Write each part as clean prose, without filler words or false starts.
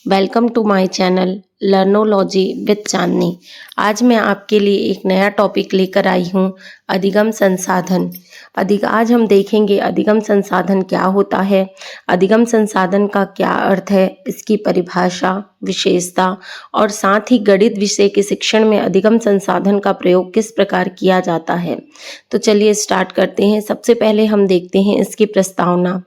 Welcome to my channel learnology with Chandni. आज मैं आपके लिए एक नया टॉपिक लेकर आई हूँ, अधिगम संसाधन। आज हम देखेंगे अधिगम संसाधन क्या होता है, अधिगम संसाधन का क्या अर्थ है, इसकी परिभाषा, विशेषता और साथ ही गणित विषय के शिक्षण में अधिगम संसाधन का प्रयोग किस प्रकार किया जाता है। तो चलिए स्टार्ट करते हैं। सबसे पहले हम देखते हैं इसकी प्रस्तावना।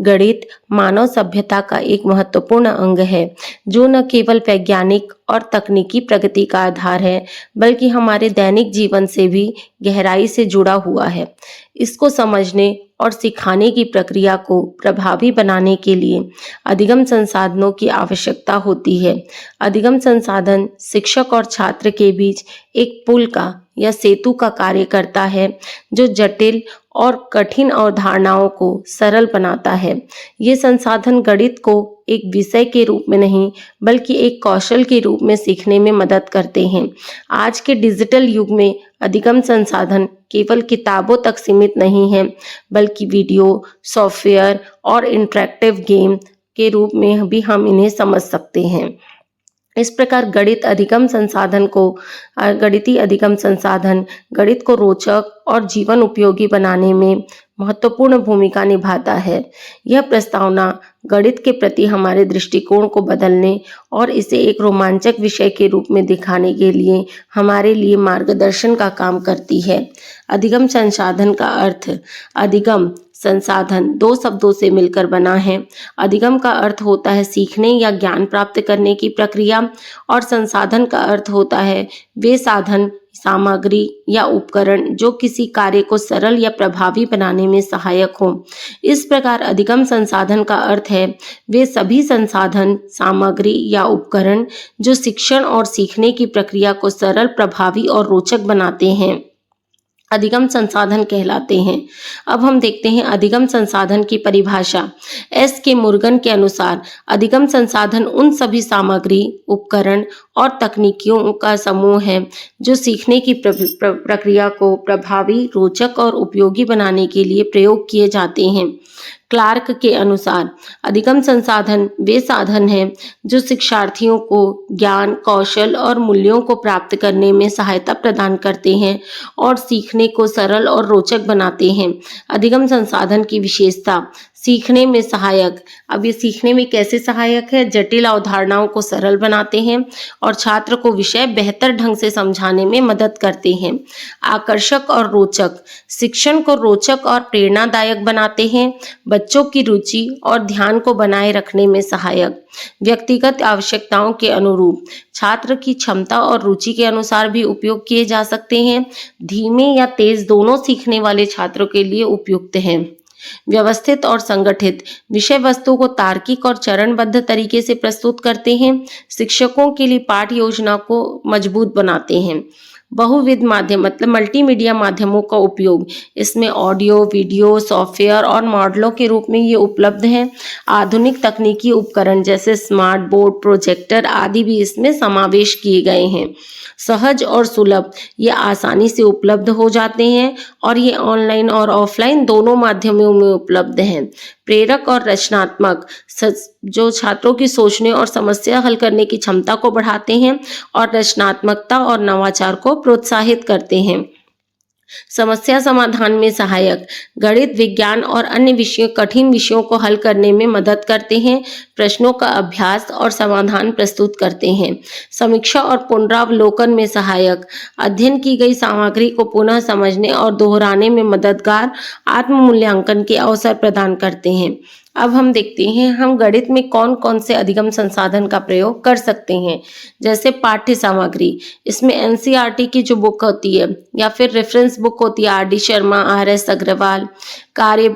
गणित मानव सभ्यता का एक महत्वपूर्ण अंग है जो न केवल वैज्ञानिक और तकनीकी प्रगति का आधार है बल्कि हमारे दैनिक जीवन से भी गहराई से जुड़ा हुआ है। इसको समझने और सिखाने की प्रक्रिया को प्रभावी बनाने के लिए अधिगम संसाधनों की आवश्यकता होती है। अधिगम संसाधन शिक्षक और छात्र के बीच एक पुल का या सेतु का कार्य करता है जो जटिल और कठिन अवधारणाओं को सरल बनाता है। ये संसाधन गणित को एक विषय के रूप में नहीं बल्कि एक कौशल के रूप में सीखने में मदद करते हैं। आज के डिजिटल युग में अधिगम संसाधन केवल किताबों तक सीमित नहीं है बल्कि वीडियो, सॉफ्टवेयर और इंटरैक्टिव गेम के रूप में भी हम इन्हें समझ सकते हैं। इस प्रकार गणितीय अधिगम संसाधन गणित को रोचक और जीवन उपयोगी बनाने में महत्वपूर्ण भूमिका निभाता है। यह प्रस्तावना गणित के प्रति हमारे दृष्टिकोण को बदलने और इसे एक रोमांचक विषय के रूप में दिखाने के लिए हमारे लिए मार्गदर्शन का काम करती है। अधिगम संसाधन का अर्थ। अधिगम संसाधन दो शब्दों से मिलकर बना है। अधिगम का अर्थ होता है सीखने या ज्ञान प्राप्त करने की प्रक्रिया और संसाधन का अर्थ होता है वे साधन, सामग्री या उपकरण जो किसी कार्य को सरल या प्रभावी बनाने में सहायक हो। इस प्रकार अधिगम संसाधन का अर्थ है वे सभी संसाधन, सामग्री या उपकरण जो शिक्षण और सीखने की प्रक्रिया को सरल, प्रभावी और रोचक बनाते हैं, अधिगम संसाधन कहलाते हैं। अब हम देखते हैं अधिगम संसाधन की परिभाषा। एस के मुर्गन के अनुसार अधिगम संसाधन उन सभी सामग्री, उपकरण और तकनीकियों का समूह है जो सीखने की प्रक्रिया को प्रभावी, रोचक और उपयोगी बनाने के लिए प्रयोग किए जाते हैं। क्लार्क के अनुसार अधिगम संसाधन वे साधन हैं जो शिक्षार्थियों को ज्ञान, कौशल और मूल्यों को प्राप्त करने में सहायता प्रदान करते हैं और सीखने को सरल और रोचक बनाते हैं। अधिगम संसाधन की विशेषता। सीखने में सहायक। अब ये सीखने में कैसे सहायक है? जटिल अवधारणाओं को सरल बनाते हैं और छात्र को विषय बेहतर ढंग से समझाने में मदद करते हैं। आकर्षक और रोचक। शिक्षण को रोचक और प्रेरणादायक बनाते हैं। बच्चों की रुचि और ध्यान को बनाए रखने में सहायक। व्यक्तिगत आवश्यकताओं के अनुरूप। छात्र की क्षमता और रुचि के अनुसार भी उपयोग किए जा सकते हैं। धीमे या तेज दोनों सीखने वाले छात्रों के लिए उपयुक्त हैं। व्यवस्थित और संगठित। विषय वस्तु को तार्किक और चरणबद्ध तरीके से प्रस्तुत करते हैं। शिक्षकों के लिए पाठ योजना को मजबूत बनाते हैं। बहुविध माध्यम मतलब मल्टीमीडिया माध्यमों का उपयोग। इसमें ऑडियो, वीडियो, सॉफ्टवेयर और मॉडलों के रूप में ये उपलब्ध हैं। आधुनिक तकनीकी उपकरण जैसे स्मार्ट बोर्ड, प्रोजेक्टर आदि भी इसमें समावेश किए गए हैं। सहज और सुलभ। ये आसानी से उपलब्ध हो जाते हैं और ये ऑनलाइन और ऑफलाइन दोनों माध्यमों में उपलब्ध हैं। प्रेरक और रचनात्मक। जो छात्रों की सोचने और समस्या हल करने की क्षमता को बढ़ाते हैं और रचनात्मकता और नवाचार को प्रोत्साहित करते हैं। समस्या समाधान में सहायक। गणित, विज्ञान और अन्य कठिन विषयों को हल करने में मदद करते हैं। प्रश्नों का अभ्यास और समाधान प्रस्तुत करते हैं। समीक्षा और पुनरावलोकन में सहायक। अध्ययन की गई सामग्री को पुनः समझने और दोहराने में मददगार आत्म मूल्यांकन के अवसर प्रदान करते हैं। अब हम देखते हैं हम गणित में कौन कौन से अधिगम संसाधन का प्रयोग कर सकते हैं। जैसे पाठ्य सामग्री। इसमें एनसीईआरटी की जो बुक होती है या फिर रेफरेंस बुक होती है, R D Sharma, R S Agarwal, कार्य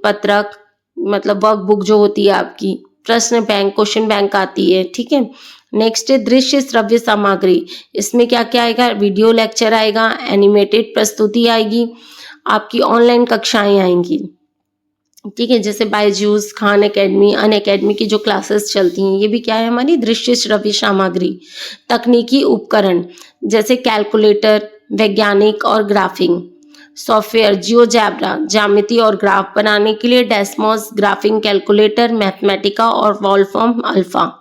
पत्रक मतलब वर्क बुक जो होती है आपकी, प्रश्न बैंक, क्वेश्चन बैंक आती है, ठीक है। नेक्स्ट है दृश्य श्रव्य सामग्री। इसमें क्या क्या आएगा? वीडियो लेक्चर आएगा, एनिमेटेड प्रस्तुति आएगी, आपकी ऑनलाइन कक्षाएं आएंगी, ठीक है। जैसे बायजूस, खान एकेडमी, अन एकेडमी की जो क्लासेस चलती हैं, ये भी क्या है? हमारी दृश्य श्रव्य सामग्री। तकनीकी उपकरण जैसे कैलकुलेटर, वैज्ञानिक और ग्राफिंग सॉफ्टवेयर, जियोजेब्रा ज्यामिति और ग्राफ बनाने के लिए, डेस्मोस ग्राफिंग कैलकुलेटर, मैथमेटिका और वॉल्फ्रॉम अल्फा।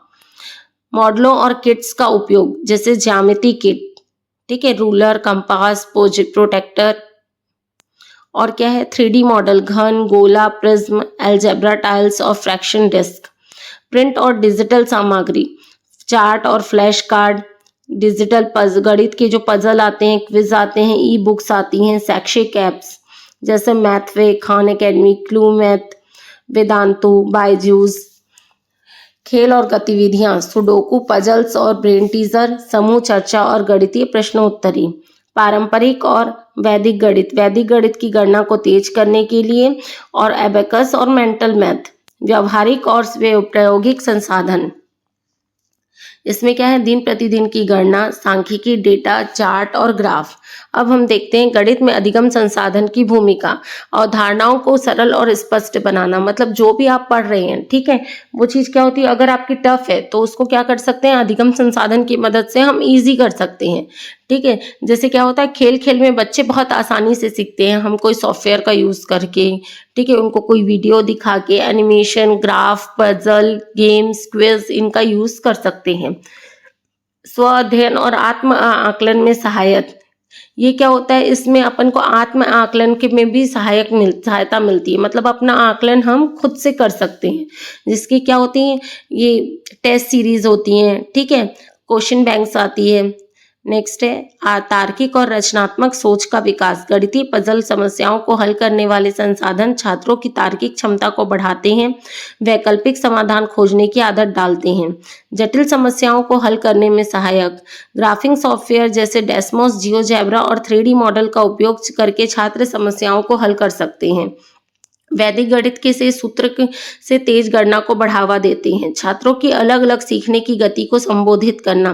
मॉडलों और किट्स का उपयोग, जैसे ज्यामिति किट, ठीक है, रूलर, कंपास, प्रोटेक्टर, और क्या है 3D मॉडल, घन, गोला, प्रिज्म, अलजेब्रा टाइल्स और फ्रैक्शन डिस्क। प्रिंट और डिजिटल सामग्री, चार्ट और फ्लैश कार्ड, डिजिटल गणित के जो पजल आते हैं, क्विज आते हैं, ई बुक्स आती हैं, शैक्षिक ऐप्स जैसे Mathway, Khan Academy, Cool Math, Vedantu, Byju's. खेल और गतिविधियां, सुडोकू, पजल्स और ब्रेन टीजर, समूह चर्चा और गणितीय प्रश्नोत्तरी। पारंपरिक और वैदिक गणित की गणना को तेज करने के लिए, और एबेकस और मेंटल मैथ। व्यावहारिक और प्रायोगिक संसाधन, इसमें क्या है दिन प्रतिदिन की गणना, सांख्यिकी, डेटा, चार्ट और ग्राफ। अब हम देखते हैं गणित में अधिगम संसाधन की भूमिका। अवधारणाओं को सरल और स्पष्ट बनाना, मतलब जो भी आप पढ़ रहे हैं, ठीक है, वो चीज क्या होती है, अगर आपकी टफ है तो उसको क्या कर सकते हैं, अधिगम संसाधन की मदद से हम इजी कर सकते हैं, ठीक है। जैसे क्या होता है, खेल खेल में बच्चे बहुत आसानी से सीखते हैं, हम कोई सॉफ्टवेयर का यूज करके, ठीक है, उनको कोई वीडियो दिखा के, animation, graph, puzzle, games, quiz, इनका यूज कर सकते हैं। स्व अध्ययन और आत्म आकलन में सहायक, ये क्या होता है, इसमें अपन को आत्म आकलन के में भी सहायता मिलती है, मतलब अपना आकलन हम खुद से कर सकते हैं, जिसकी क्या होती है, ये टेस्ट सीरीज होती हैं, ठीक है, क्वेश्चन बैंक्स आती है। नेक्स्ट है तार्किक और रचनात्मक सोच का विकास। गणितीय पजल समस्याओं को हल करने वाले संसाधन छात्रों की तार्किक क्षमता को बढ़ाते हैं, वैकल्पिक समाधान खोजने की आदत डालते हैं। जटिल समस्याओं को हल करने में सहायक ग्राफिंग सॉफ्टवेयर जैसे डेस्मोस, जियोजेब्रा और 3D मॉडल का उपयोग करके छात्र समस्याओं को हल कर सकते हैं। वैदिक गणित के से सूत्र से तेज गणना को बढ़ावा देते हैं। छात्रों की अलग अलग सीखने की गति को संबोधित करना।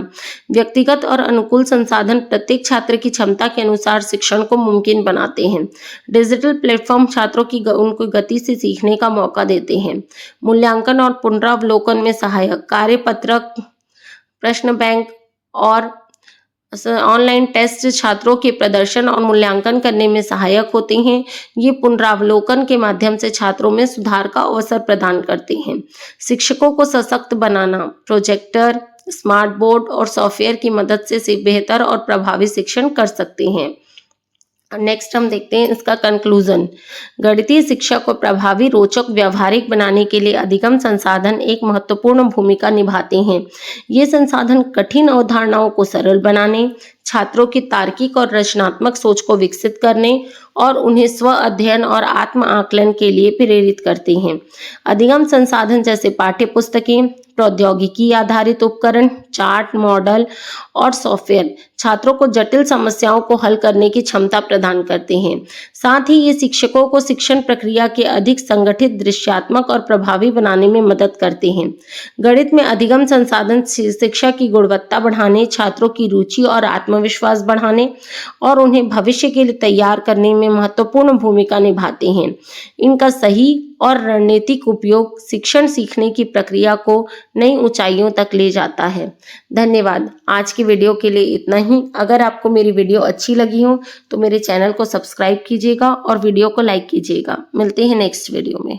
व्यक्तिगत और अनुकूल संसाधन प्रत्येक छात्र की क्षमता के अनुसार शिक्षण को मुमकिन बनाते हैं। डिजिटल प्लेटफॉर्म छात्रों की उनको गति से सीखने का मौका देते हैं। मूल्यांकन और पुनरावलोकन में सहायक कार्यपत्रक, प्रश्न बैंक और ऑनलाइन टेस्ट छात्रों के प्रदर्शन और मूल्यांकन करने में सहायक होते हैं। ये पुनरावलोकन के माध्यम से छात्रों में सुधार का अवसर प्रदान करते हैं। शिक्षकों को सशक्त बनाना, प्रोजेक्टर, स्मार्ट बोर्ड और सॉफ्टवेयर की मदद से बेहतर और प्रभावी शिक्षण कर सकते हैं। नेक्स्ट हम देखते हैं इसका कंक्लूजन। गणितीय शिक्षा को प्रभावी, रोचक, व्यावहारिक बनाने के लिए अधिगम संसाधन एक महत्वपूर्ण भूमिका निभाते हैं। ये संसाधन कठिन अवधारणाओं को सरल बनाने, छात्रों की तार्किक और रचनात्मक सोच को विकसित करने और उन्हें स्व अध्ययन और आत्म आकलन के लिए प्रेरित करते हैं। अधिगम संसाधन जैसे पाठ्य पुस्तकें, प्रौद्योगिकी आधारित उपकरण, चार्ट, मॉडल और सॉफ्टवेयर छात्रों को जटिल समस्याओं को हल करने की क्षमता प्रदान करते हैं। साथ ही ये शिक्षकों को शिक्षण प्रक्रिया के अधिक संगठित, दृश्यात्मक और प्रभावी बनाने में मदद करते हैं। गणित में अधिगम संसाधन शिक्षा की गुणवत्ता बढ़ाने, छात्रों की रुचि और आत्मविश्वास बढ़ाने और उन्हें भविष्य के लिए तैयार करने में महत्वपूर्ण भूमिका निभाते हैं। इनका सही और रणनीतिक उपयोग शिक्षण सीखने की प्रक्रिया को नई ऊंचाइयों तक ले जाता है। धन्यवाद। आज की वीडियो के लिए इतना ही। अगर आपको मेरी वीडियो अच्छी लगी हो तो मेरे चैनल को सब्सक्राइब कीजिएगा और वीडियो को लाइक कीजिएगा। मिलते हैं नेक्स्ट वीडियो में।